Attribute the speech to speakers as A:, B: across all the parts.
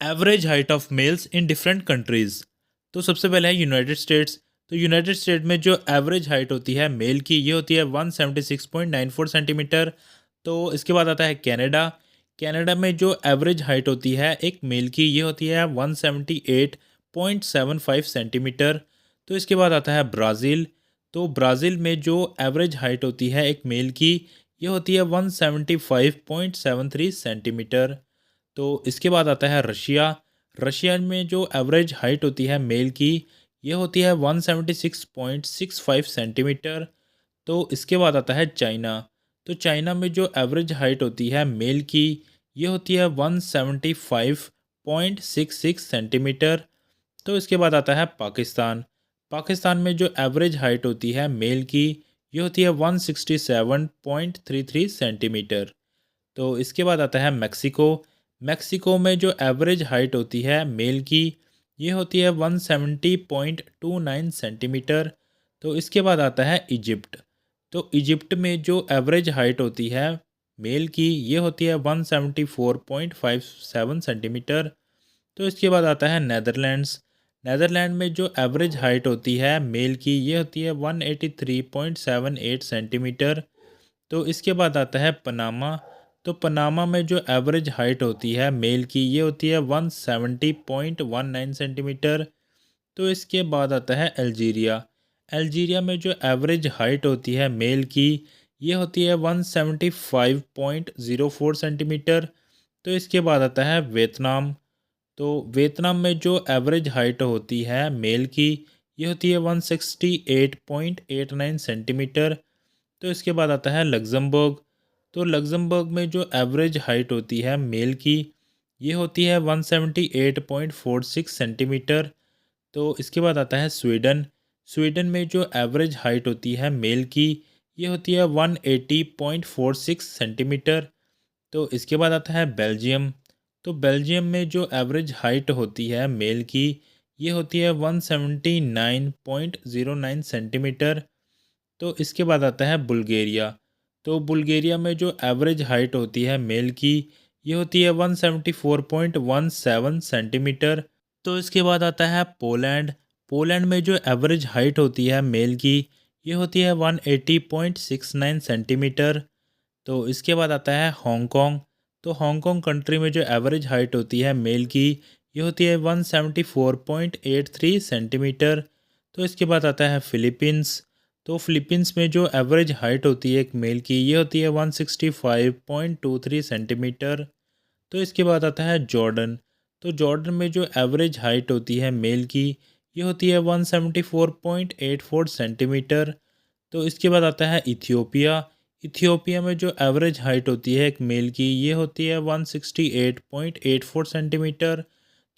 A: Average height of males in different countries. तो सबसे पहले है यूनाइटेड स्टेट्स। तो यूनाइटेड स्टेट में जो एवरेज हाइट होती है मेल की, ये होती है 176.94 सेंटीमीटर। तो इसके बाद आता है कनाडा। कनाडा में जो एवरेज हाइट होती है एक मेल की, ये होती है 178.75 सेंटीमीटर। तो इसके बाद आता है ब्राज़ील। तो ब्राज़ील में जो एवरेज हाइट होती है एक मेल की, ये होती है 175.73 सेंटीमीटर। तो इसके बाद आता है रशिया। रशिया में जो एवरेज हाइट होती है मेल की, ये होती है 176.65 सेंटीमीटर। तो इसके बाद आता है चाइना। तो चाइना में जो एवरेज हाइट होती है मेल की, ये होती है 175.66 सेंटीमीटर। तो इसके बाद आता है पाकिस्तान। पाकिस्तान में जो एवरेज हाइट होती है मेल की, ये होती है 167.33 सेंटीमीटर। तो इसके बाद आता है मेक्सिको। मेक्सिको में जो एवरेज हाइट होती है मेल की, ये होती है 170.29 सेंटीमीटर। तो इसके बाद आता है इजिप्ट। तो इजिप्ट में जो एवरेज हाइट होती है मेल की, ये होती है 174.57 सेंटीमीटर। तो इसके बाद आता है नेदरलैंड्स। नेदरलैंड में जो एवरेज हाइट होती है मेल की, ये होती है 183.78 सेंटीमीटर। तो इसके बाद आता है पनामा। तो पनामा में जो एवरेज हाइट होती है मेल की, ये होती है 170.19 सेंटीमीटर। तो इसके बाद आता है अल्जीरिया। अल्जीरिया में जो एवरेज हाइट होती है मेल की, ये होती है 175.04 सेंटीमीटर। तो इसके बाद आता है वियतनाम। तो वियतनाम में जो एवरेज हाइट होती है मेल की, ये होती है 168.89 सेंटीमीटर। तो इसके बाद आता है लग्जमबर्ग। तो लग्जमबर्ग में जो एवरेज हाइट होती है मेल की, ये होती है 178.46 सेंटीमीटर। तो इसके बाद आता है स्वीडन। स्वीडन में जो एवरेज हाइट होती है मेल की, ये होती है 180.46 सेंटीमीटर। तो इसके बाद आता है बेल्जियम। तो बेल्जियम में जो एवरेज हाइट होती है मेल की, ये होती है 179.09 सेंटीमीटर। तो इसके बाद आता है बुल्गारिया। तो बुल्गारिया में जो एवरेज हाइट होती है मेल की, ये होती है 174.17 सेंटीमीटर। तो इसके बाद आता है पोलैंड। पोलैंड में जो एवरेज हाइट होती है मेल की, ये होती है 180.69 सेंटीमीटर। तो इसके बाद आता है हांगकांग। तो हांगकांग कंट्री में जो एवरेज हाइट होती है मेल की, ये होती है 174.83 सेंटीमीटर। तो इसके बाद आता है फिलीपींस। तो फिलीपींस में जो एवरेज हाइट होती है एक मेल की, ये होती है 165.23 सेंटीमीटर। तो इसके बाद आता है जॉर्डन। तो जॉर्डन में जो एवरेज हाइट होती है मेल की, ये होती है 174.84 सेंटीमीटर। तो इसके बाद आता है इथियोपिया। इथियोपिया में जो एवरेज हाइट होती है एक मेल की, ये होती है 168.84 सेंटीमीटर।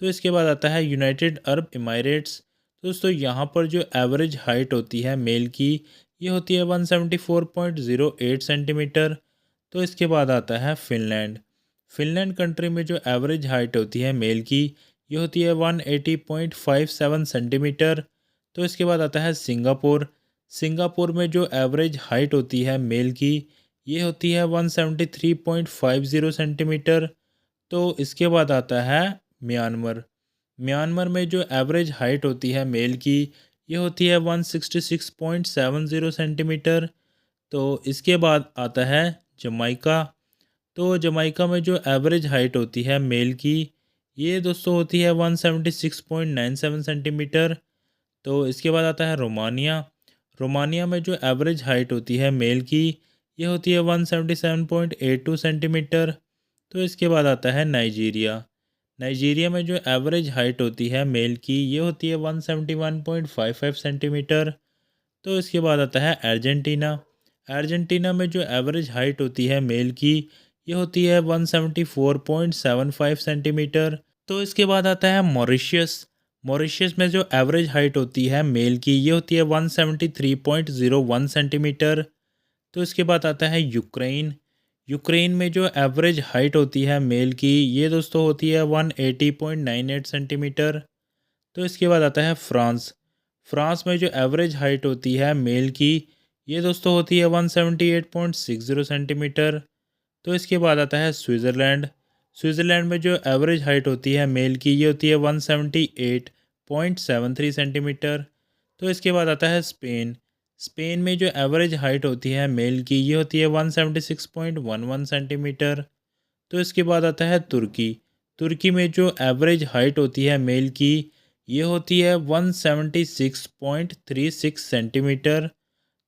A: तो इसके बाद आता है यूनाइटेड अरब इमारेट्स। तो दोस्तों यहाँ पर जो एवरेज हाइट होती है मेल की, ये होती है 174.08 सेंटीमीटर। तो इसके बाद आता है फिनलैंड। फिनलैंड कंट्री में जो एवरेज हाइट होती है मेल की, ये होती है 180.57 सेंटीमीटर। तो इसके बाद आता है सिंगापुर। सिंगापुर में जो एवरेज हाइट होती है मेल की, ये होती है 173.50 सेंटीमीटर। तो इसके बाद आता है म्यांमार। म्यांमार में जो एवरेज हाइट होती है मेल की, ये होती है 166.70 सेंटीमीटर। तो इसके बाद आता है जमाइका। तो जमाइका में जो एवरेज हाइट होती है मेल की, ये दोस्तों होती है 176.97 सेंटीमीटर। तो इसके बाद आता है रोमानिया। रोमानिया में जो एवरेज हाइट होती है मेल की, ये होती है 177.82 सेंटीमीटर। तो इसके बाद आता है नाइजीरिया। नाइजीरिया में जो एवरेज हाइट होती है मेल की, ये होती है 171.55 सेंटीमीटर। तो इसके बाद आता है अर्जेंटीना। अर्जेंटीना में जो एवरेज हाइट होती है मेल की, ये होती है 174.75 सेंटीमीटर। तो इसके बाद आता है मॉरिशियस। मॉरिशियस में जो एवरेज हाइट होती है मेल की, ये होती है 173.01 सेंटीमीटर। तो इसके बाद आता है यूक्रेन। यूक्रेन में जो एवरेज हाइट होती है मेल की, ये दोस्तों होती है 180.98 सेंटीमीटर। तो इसके बाद आता है फ्रांस। फ्रांस में जो एवरेज हाइट होती है मेल की, ये दोस्तों होती है 178.60 सेंटीमीटर। तो इसके बाद आता है स्विट्ज़रलैंड। स्विट्ज़रलैंड में जो एवरेज हाइट होती है मेल की ये होती है 178.73 सेंटीमीटर। तो इसके बाद आता है स्पेन। स्पेन में जो एवरेज हाइट होती है मेल की ये होती है 176.11 सेंटीमीटर। तो इसके बाद आता है तुर्की। तुर्की में जो एवरेज हाइट होती है मेल की ये होती है 176.36 सेंटीमीटर।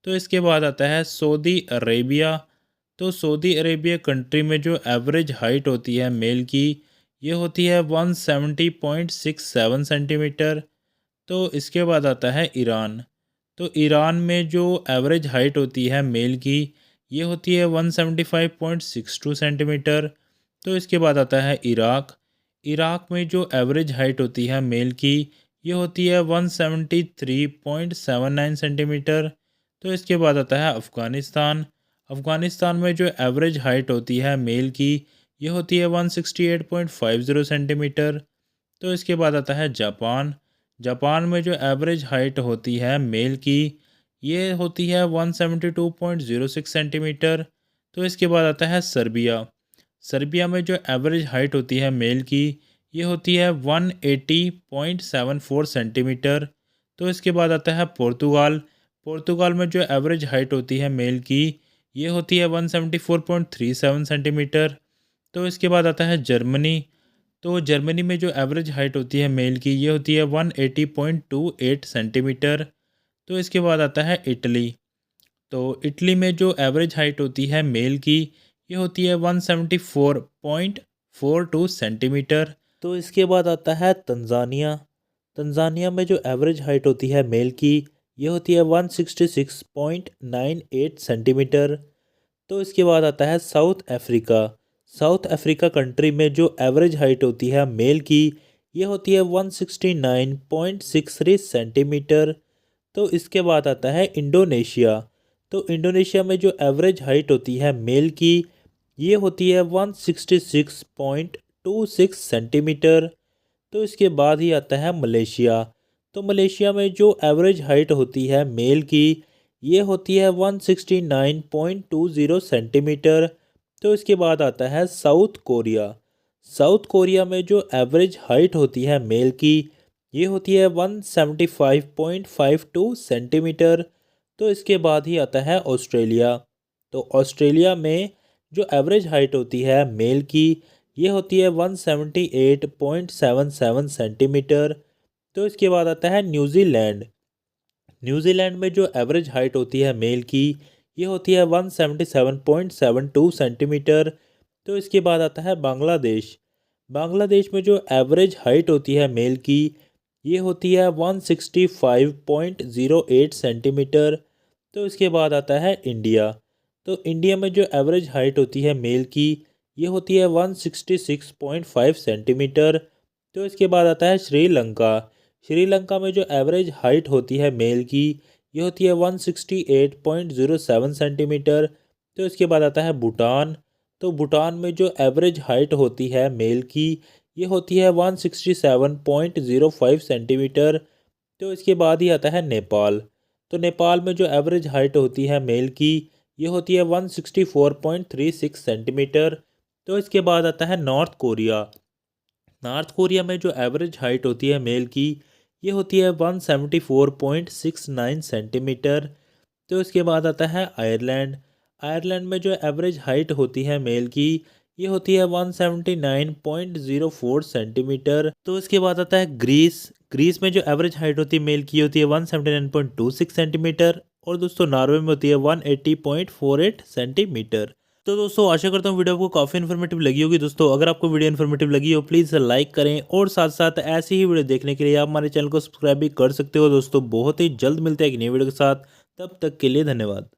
A: तो इसके बाद आता है सऊदी अरेबिया। तो सऊदी अरेबिया कंट्री में जो एवरेज हाइट होती है मेल की ये होती है 170.67 सेंटीमीटर। तो इसके बाद आता है ईरान। तो ईरान में जो एवरेज हाइट होती है मेल की ये होती है 175.62 सेंटीमीटर। तो इसके बाद आता है इराक। इराक में जो एवरेज हाइट होती है मेल की ये होती है 173.79 सेंटीमीटर। तो इसके बाद आता है अफ़गानिस्तान। अफ़गानिस्तान में जो एवरेज हाइट होती है मेल की ये होती है 168.50 सेंटीमीटर। तो इसके बाद आता है जापान। जापान में जो एवरेज हाइट होती है मेल की ये होती है 172.06 सेंटीमीटर। तो इसके बाद आता है सर्बिया। सर्बिया में जो एवरेज हाइट होती है मेल की ये होती है 180.74 सेंटीमीटर। तो इसके बाद आता है पुर्तगाल। पुर्तगाल में जो एवरेज हाइट होती है मेल की ये होती है 174.37 सेंटीमीटर। तो इसके बाद आता है जर्मनी। तो जर्मनी में जो एवरेज हाइट होती है मेल की ये होती है 180.28 सेंटीमीटर। तो इसके बाद आता है इटली। तो इटली में जो एवरेज हाइट होती है मेल की ये होती है 174.42 सेंटीमीटर। तो इसके बाद आता है तंजानिया। तंजानिया में जो एवरेज हाइट होती है मेल की ये होती है 166.98 सेंटीमीटर। तो इसके बाद आता है south Africa. South Africa country में जो एवरेज हाइट होती है मेल की ये होती है 169.63 सेंटीमीटर। तो इसके बाद आता है इंडोनेशिया। तो इंडोनेशिया में जो एवरेज हाइट होती है मेल की ये होती है 166.26 सेंटीमीटर। तो इसके बाद ही आता है मलेशिया। तो मलेशिया में जो एवरेज हाइट होती है मेल की ये होती है 169.20 सेंटीमीटर। तो इसके बाद आता है साउथ कोरिया। साउथ कोरिया में जो एवरेज हाइट होती है मेल की ये होती है 175.52 सेंटीमीटर। तो इसके बाद ही आता है ऑस्ट्रेलिया। तो ऑस्ट्रेलिया में जो एवरेज हाइट होती है मेल की ये होती है 178.77 सेंटीमीटर। तो इसके बाद आता है न्यूजीलैंड। न्यूजीलैंड में जो एवरेज हाइट होती है मेल की ये होती है 177.72 सेंटीमीटर। तो इसके बाद आता है बांग्लादेश। बांग्लादेश में जो एवरेज हाइट होती है मेल की ये होती है 165.08 सेंटीमीटर। तो इसके बाद आता है इंडिया। तो इंडिया में जो एवरेज हाइट होती है मेल की ये होती है 166.5 सेंटीमीटर। तो इसके बाद आता है श्रीलंका। श्रीलंका में जो एवरेज हाइट होती है मेल की ये होती है 168.07 सेंटीमीटर। तो इसके बाद आता है भूटान। तो भूटान में जो एवरेज हाइट होती है मेल की ये होती है 167.05 सेंटीमीटर। तो इसके बाद ही आता है नेपाल। तो नेपाल में जो एवरेज हाइट होती है मेल की ये होती है 164.36 सेंटीमीटर। तो इसके बाद आता है नॉर्थ कोरिया। नॉर्थ कोरिया में जो एवरेज हाइट होती है मेल की ये होती है 174.69 सेंटीमीटर। तो इसके बाद आता है आयरलैंड। आयरलैंड में जो एवरेज हाइट होती है मेल की ये होती है 179.04 सेंटीमीटर। तो इसके बाद आता है ग्रीस। ग्रीस में जो एवरेज हाइट होती है मेल की होती है 179.26 सेंटीमीटर। और दोस्तों नॉर्वे में होती है 180.48 सेंटीमीटर। तो दोस्तों आशा करता हूँ वीडियो आपको काफ़ी इन्फॉर्मेटिव लगी होगी। दोस्तों अगर आपको वीडियो इन्फॉर्मेटिव लगी हो प्लीज़ लाइक करें और साथ साथ ऐसी ही वीडियो देखने के लिए आप हमारे चैनल को सब्सक्राइब भी कर सकते हो। दोस्तों बहुत ही जल्द मिलते हैं एक नई वीडियो के साथ, तब तक के लिए धन्यवाद।